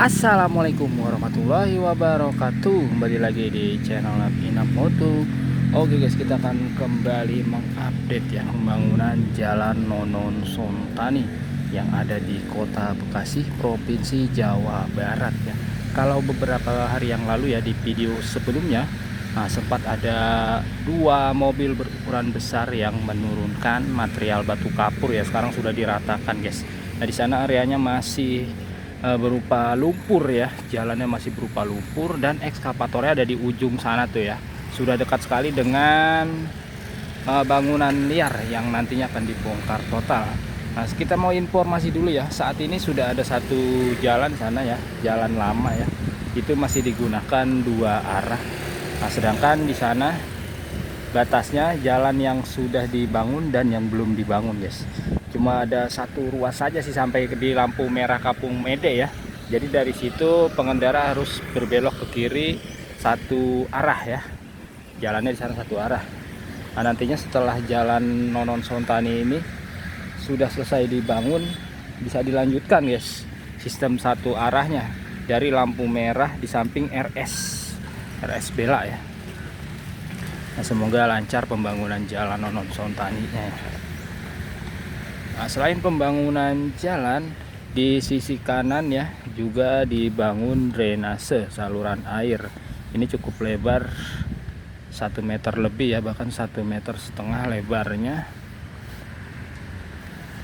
Assalamualaikum warahmatullahi wabarakatuh. Kembali lagi di channel Inap Moto. Oke guys, kita akan kembali mengupdate ya pembangunan Jalan Nonon Sontani yang ada di Kota Bekasi, Provinsi Jawa Barat ya. Kalau beberapa hari yang lalu ya, di video sebelumnya sempat ada dua mobil berukuran besar yang menurunkan material batu kapur ya. Sekarang sudah diratakan guys. Nah, di sana areanya masih berupa lumpur ya, jalannya masih berupa lumpur, dan ekskavatornya ada di ujung sana tuh ya. Sudah dekat sekali dengan bangunan liar yang nantinya akan dibongkar total. Nah, kita mau informasi dulu ya, saat ini sudah ada satu jalan sana ya, jalan lama ya, itu masih digunakan dua arah. Nah, sedangkan di sana batasnya jalan yang sudah dibangun dan yang belum dibangun guys. Cuma ada satu ruas saja sih sampai di lampu merah Kapung Mede ya. Jadi dari situ pengendara harus berbelok ke kiri satu arah ya. Jalannya di sana satu arah. Nah, nantinya setelah jalan Nonon Sontani ini sudah selesai dibangun, bisa dilanjutkan guys, sistem satu arahnya dari lampu merah di samping RS Bela ya. Nah, semoga lancar pembangunan jalan Nonon Sontani-nya ya. Nah, selain pembangunan jalan, di sisi kanan ya juga dibangun drainase saluran air. Ini cukup lebar 1 meter lebih ya, bahkan 1,5 meter lebarnya.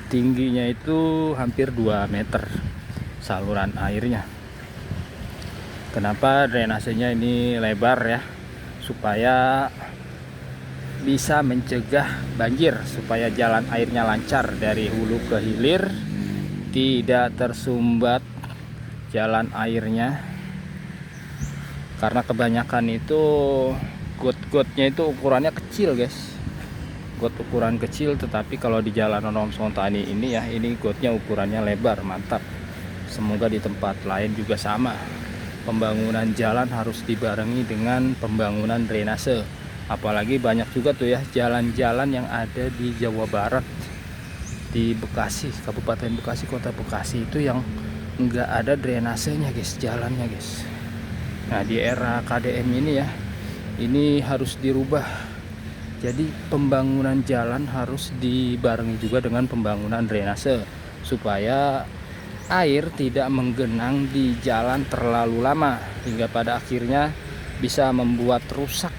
Tingginya itu hampir 2 meter saluran airnya. Kenapa drainasenya ini lebar ya? Supaya bisa mencegah banjir, supaya jalan airnya lancar dari hulu ke hilir, tidak tersumbat jalan airnya. Karena kebanyakan itu got-gotnya itu ukurannya kecil guys, got ukuran kecil, tetapi kalau di jalan Nonon Sontani ini ya, ini gotnya ukurannya lebar, mantap. Semoga di tempat lain juga sama. Pembangunan jalan harus dibarengi dengan pembangunan drainase. Apalagi banyak juga tuh ya jalan-jalan yang ada di Jawa Barat, di Bekasi, Kabupaten Bekasi, Kota Bekasi itu yang enggak ada drainasenya guys, jalannya guys. Nah, di era KDM ini ya, ini harus dirubah. Jadi pembangunan jalan harus dibarengi juga dengan pembangunan drainase, supaya air tidak menggenang di jalan terlalu lama, hingga pada akhirnya bisa membuat rusak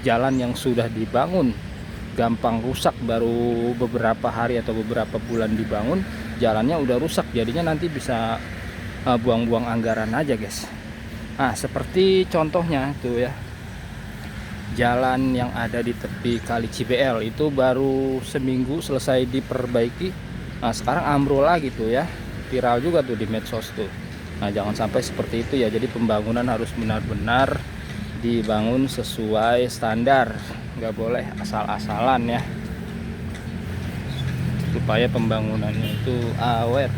jalan yang sudah dibangun. Gampang rusak, baru beberapa hari atau beberapa bulan dibangun jalannya udah rusak, jadinya nanti bisa buang-buang anggaran aja guys. Nah, seperti contohnya tuh ya, jalan yang ada di tepi Kali Cibel itu baru seminggu selesai diperbaiki. Nah, sekarang ambrol lagi tuh ya, viral juga tuh di medsos tuh. Nah, jangan sampai seperti itu ya. Jadi pembangunan harus benar-benar dibangun sesuai standar, nggak boleh asal-asalan ya, supaya pembangunannya itu awet.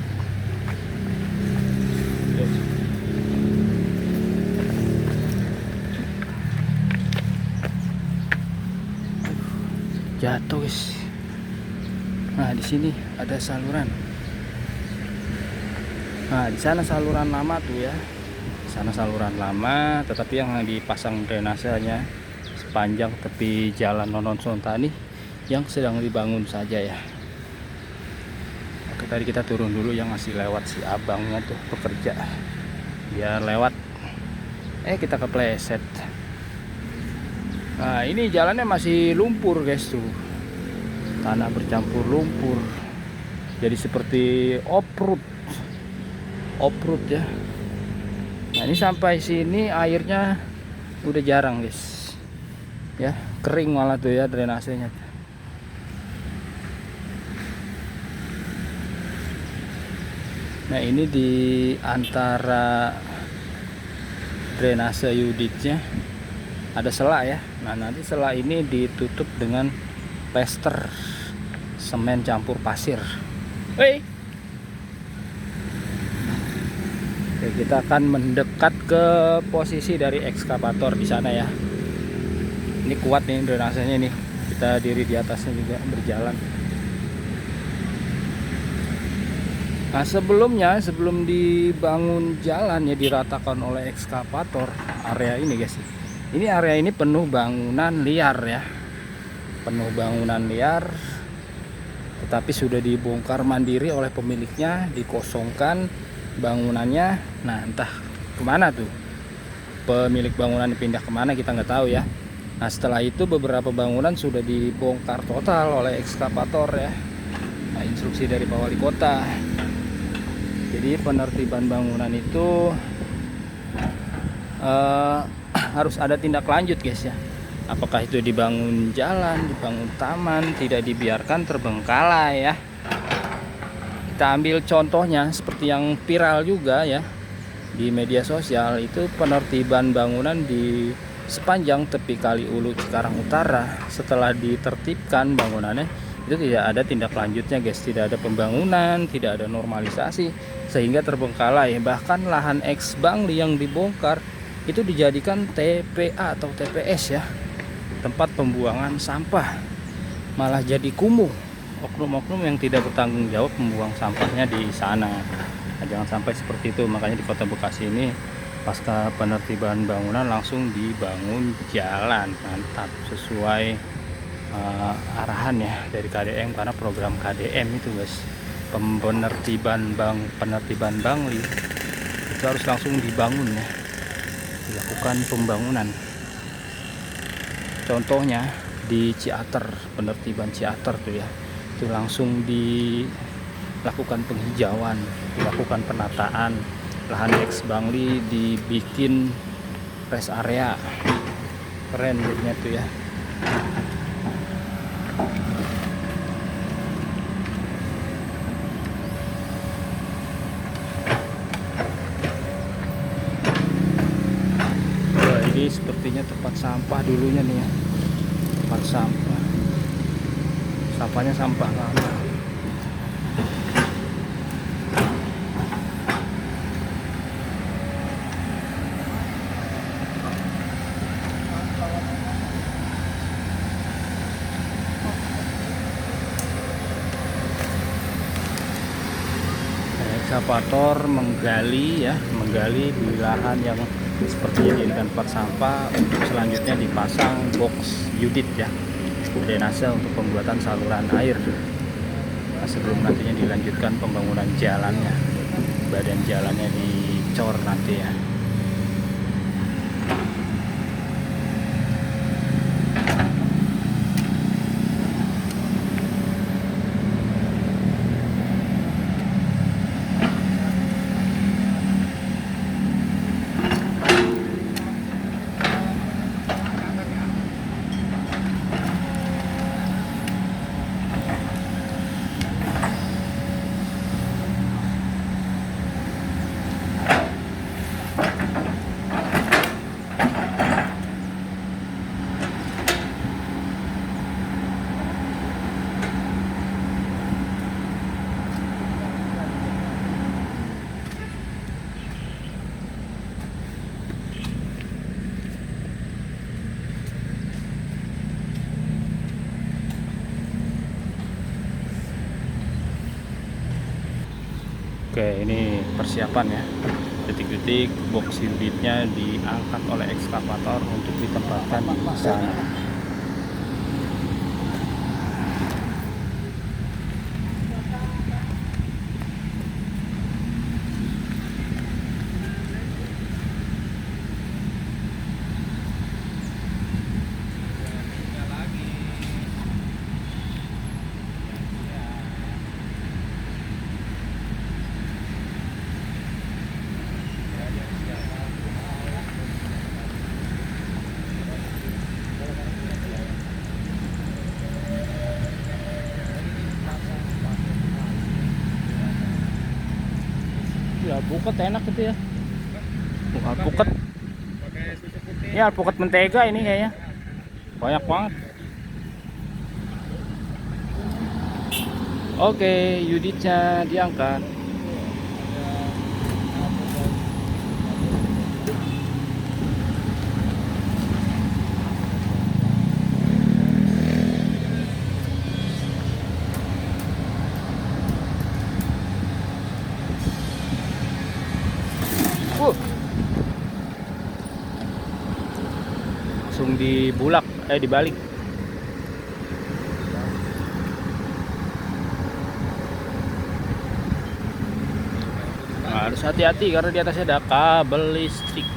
Jatuh guys. Nah, di sini ada saluran. Nah, di sana saluran lama tuh ya, sana saluran lama, tetapi yang dipasang drainasenya sepanjang tepi jalan Nonon Sontani yang sedang dibangun saja ya. Oke, tadi kita turun dulu, yang masih lewat si abangnya tuh pekerja, biar lewat kita kepleset. Nah, ini jalannya masih lumpur guys tuh, tanah bercampur lumpur, jadi seperti off-road ya. Nah, ini sampai sini airnya udah jarang guys ya, kering malah tuh ya drainasenya. Nah, ini di antara drainase unitnya ada sela ya. Nah, nanti sela ini ditutup dengan plester semen campur pasir. Oke, kita akan mendekat ke posisi dari ekskavator di sana ya. Ini kuat nih drainasenya nih. Kita diri di atasnya juga berjalan. Nah sebelumnya, sebelum dibangun jalan ya, diratakan oleh ekskavator area ini guys. Ini area ini penuh bangunan liar ya, penuh bangunan liar, tetapi sudah dibongkar mandiri oleh pemiliknya, dikosongkan bangunannya. Nah entah kemana tuh pemilik bangunan, pindah kemana kita nggak tahu ya. Nah setelah itu beberapa bangunan sudah dibongkar total oleh ekskavator ya. Nah, instruksi dari Pak Wali Kota. Jadi penertiban bangunan itu harus ada tindak lanjut guys ya. Apakah itu dibangun jalan, dibangun taman, tidak dibiarkan terbengkalai ya. Kita ambil contohnya seperti yang viral juga ya di media sosial, itu penertiban bangunan di sepanjang tepi Kali Ulu Cikarang Utara. Setelah ditertibkan bangunannya, itu tidak ada tindak lanjutnya guys, tidak ada pembangunan, tidak ada normalisasi, sehingga terbengkalai. Bahkan lahan ex Bangli yang dibongkar itu dijadikan TPA atau TPS ya, tempat pembuangan sampah, malah jadi kumuh oknum-oknum yang tidak bertanggung jawab membuang sampahnya di sana. Nah, jangan sampai seperti itu. Makanya di Kota Bekasi ini pasca penertiban bangunan langsung dibangun jalan, mantap, sesuai arahan ya dari KDM, karena program KDM itu guys, penertiban Bangli itu harus langsung dibangun ya, dilakukan pembangunan. Contohnya di Ciater, penertiban Ciater tuh ya, itu langsung dilakukan penghijauan, dilakukan penataan lahan ex Bangli, dibikin rest area, keren jadinya tuh ya. Ini sepertinya tempat sampah dulunya nih ya, tempat sampah, sampahnya sampah lama. Ekskavator menggali ya, menggali di lahan yang sepertinya dijadikan tempat sampah, untuk selanjutnya dipasang box unit ya, drainase untuk pembuatan saluran air. Nah, sebelum nantinya dilanjutkan pembangunan jalannya, badan jalannya dicor nanti ya. Oke, ini persiapan ya. Detik-detik box unitnya diangkat oleh ekskavator untuk ditempatkan di sana. Ya, alpukat enak gitu ya. Alpukat. Ya, alpukat mentega ini kayaknya. Banyak banget. Oke, unitnya diangkat. Wuh. Langsung dibulak, dibalik. Nah, harus hati-hati karena di atasnya ada kabel listrik.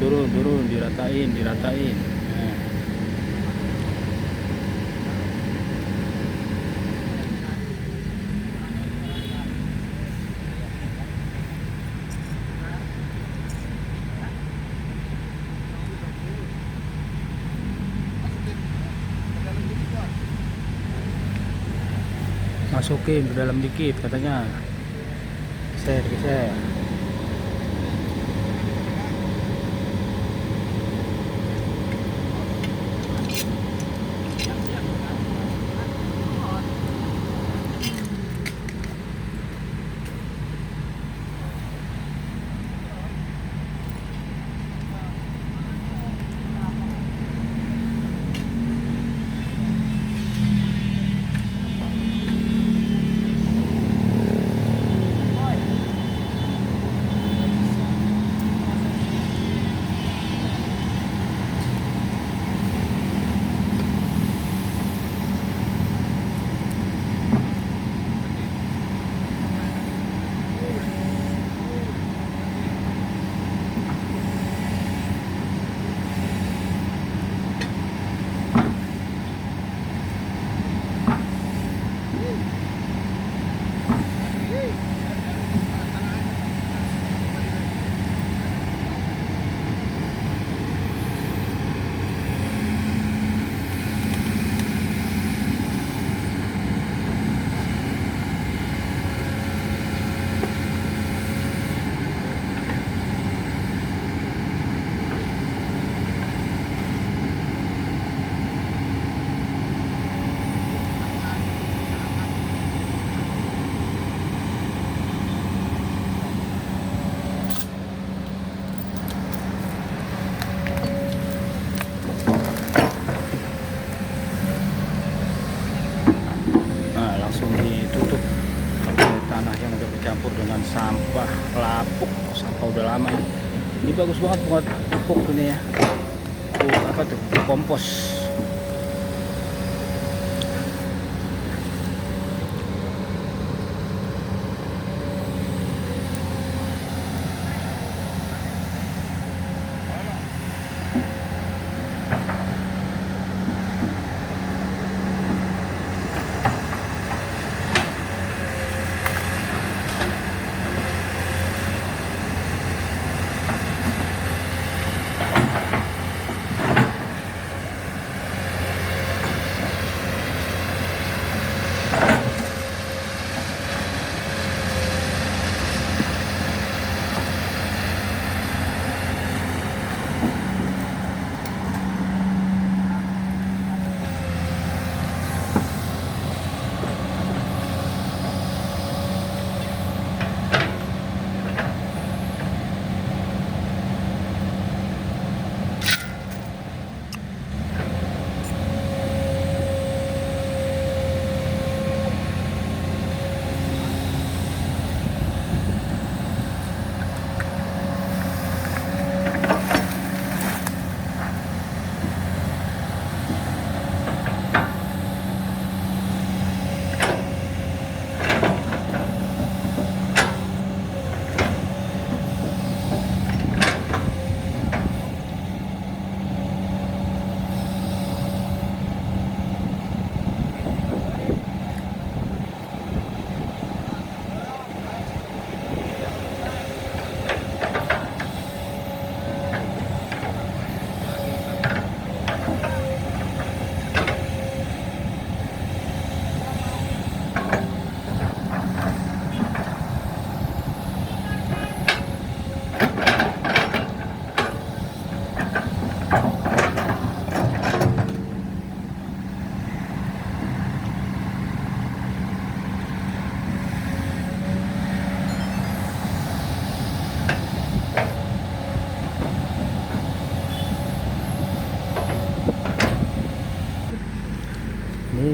Turun, diratain. Nah. Masukin ke dalam dikit katanya. Geser. Campur dengan sampah lapuk, sampah udah lama ya. Ini bagus banget buat pupuk ini ya. Apa tuh? Kompos.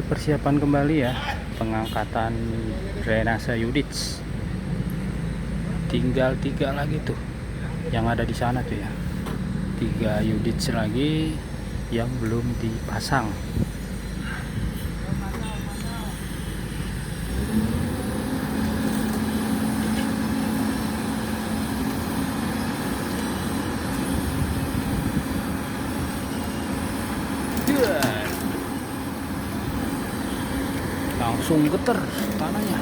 persiapan kembali ya pengangkatan drainase Yudits. Tinggal 3 lagi tuh yang ada di sana tuh ya, 3 Yudits lagi yang belum dipasang. Langsung geter tanahnya.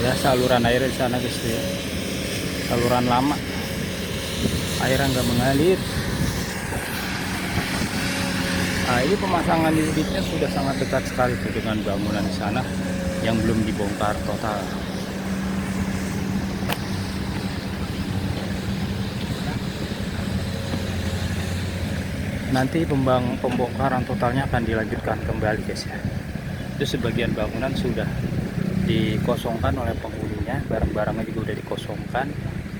Ya saluran air di sana guys ya, saluran lama, air nggak mengalir. Nah, ini pemasangan unitnya sudah sangat dekat sekali tuh dengan bangunan di sana yang belum dibongkar total. nanti pembongkaran totalnya akan dilanjutkan kembali guys ya. Itu sebagian bangunan sudah dikosongkan oleh penghuninya, barang-barangnya juga udah dikosongkan.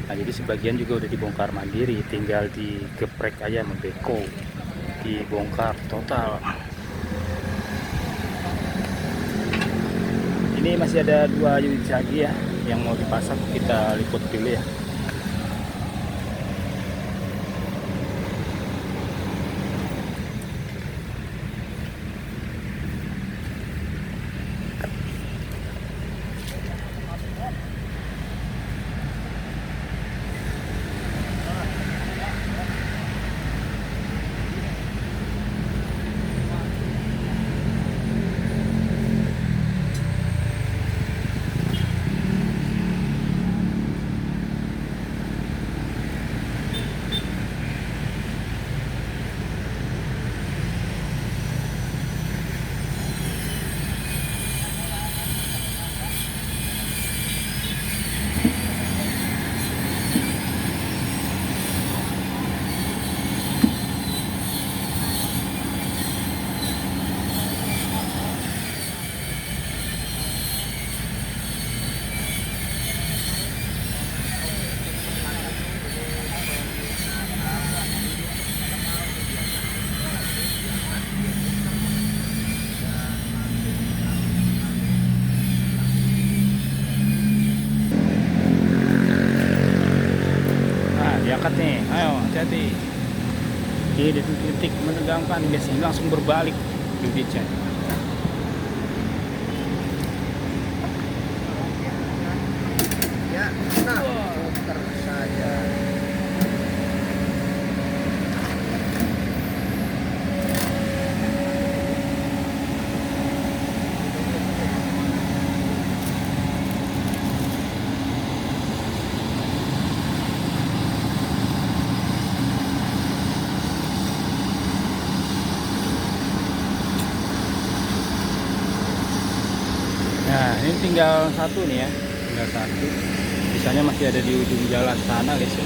Nah jadi sebagian juga udah dibongkar mandiri, tinggal digeprek aja sama beko, dibongkar total. Ini masih ada 2 unit lagi ya yang mau dipasang, kita liput dulu ya. Diangkat nih, ayo hati-hati. Di titik menegangkan guys, ini langsung berbalik unitnya. Ya, nah, putar saja. Nah ini tinggal satu nih ya, tinggal satu. Sisanya masih ada di ujung jalan sana guys ya.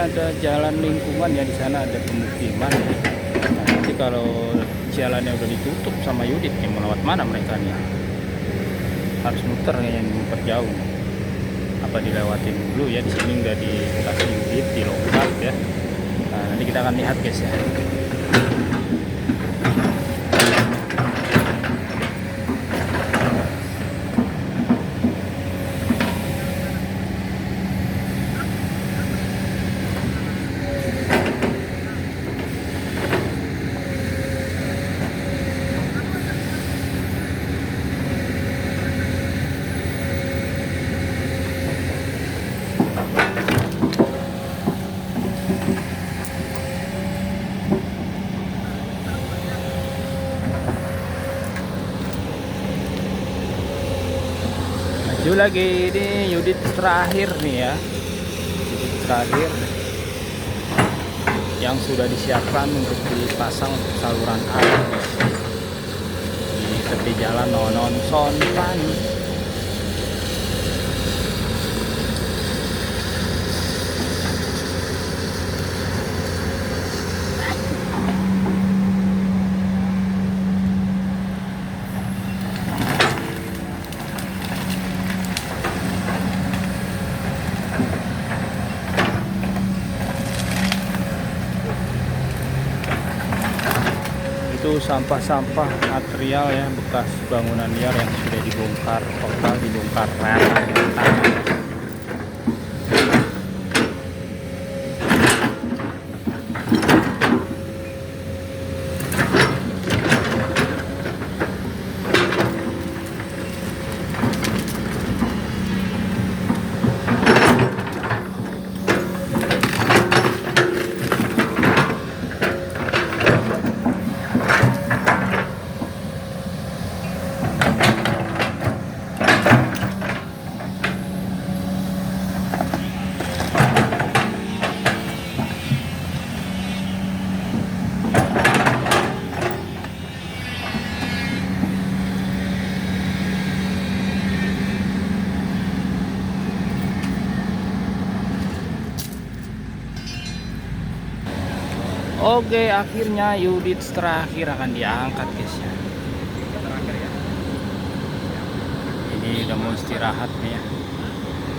ada jalan lingkungan ya, di sana ada pemukiman. Nah, nanti kalau jalannya udah ditutup sama Yudit nih, melewat mana mereka nih? Harus muter yang memperjauh. Apa dilewatin dulu ya, di sini nggak dikasih Yudit, dilongkar ya. Nah, nanti kita akan lihat guys ya. Maju lagi, ini Yudit terakhir nih ya, Yudit terakhir yang sudah disiapkan untuk dipasang untuk saluran air di tepi jalan Nonon Sontan. Itu sampah-sampah material ya, bekas bangunan liar yang sudah dibongkar total, dibongkar rata. Oke, akhirnya Yudit terakhir akan diangkat guys ya. Ini udah mau istirahat nih ya.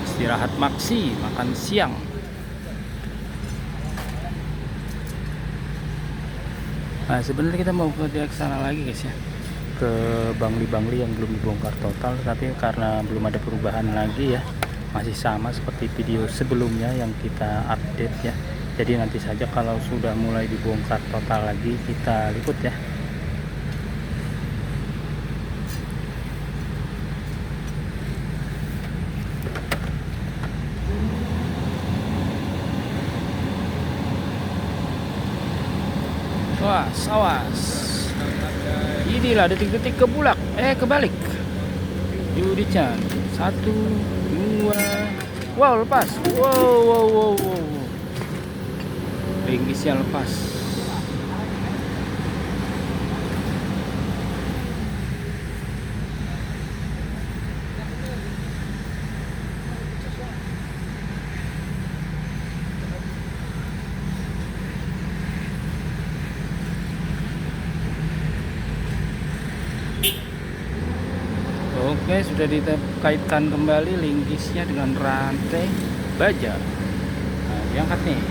Istirahat maksi, makan siang. Nah, sebenarnya kita mau ke sana lagi guys ya, ke bangli-bangli yang belum dibongkar total, tapi karena belum ada perubahan lagi ya, masih sama seperti video sebelumnya yang kita update ya. Jadi nanti saja kalau sudah mulai dibongkar total lagi kita liput ya. Wah, sawas. Inilah detik-detik kebalik. Yuditnya 1, 2. Wow, lepas. Wow. Ringkisnya lepas. Oke, sudah dikaitkan kembali ringkisnya dengan rantai baja. Nah, diangkat nih.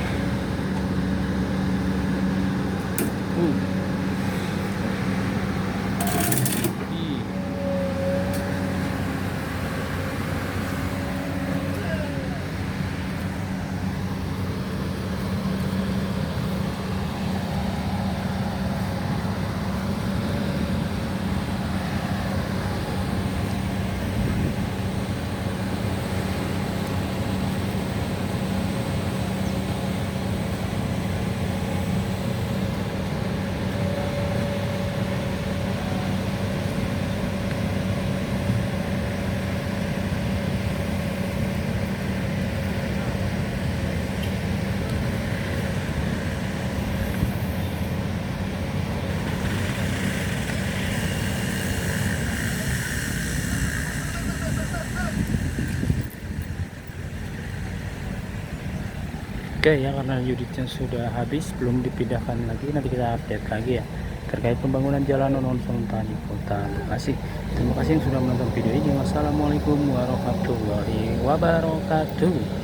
Oke ya, karena unitnya sudah habis, belum dipindahkan lagi, nanti kita update lagi ya terkait pembangunan jalan Nonon Sonta di Kota Bekasi. Terima kasih yang sudah menonton video ini. Wassalamualaikum warahmatullahi wabarakatuh.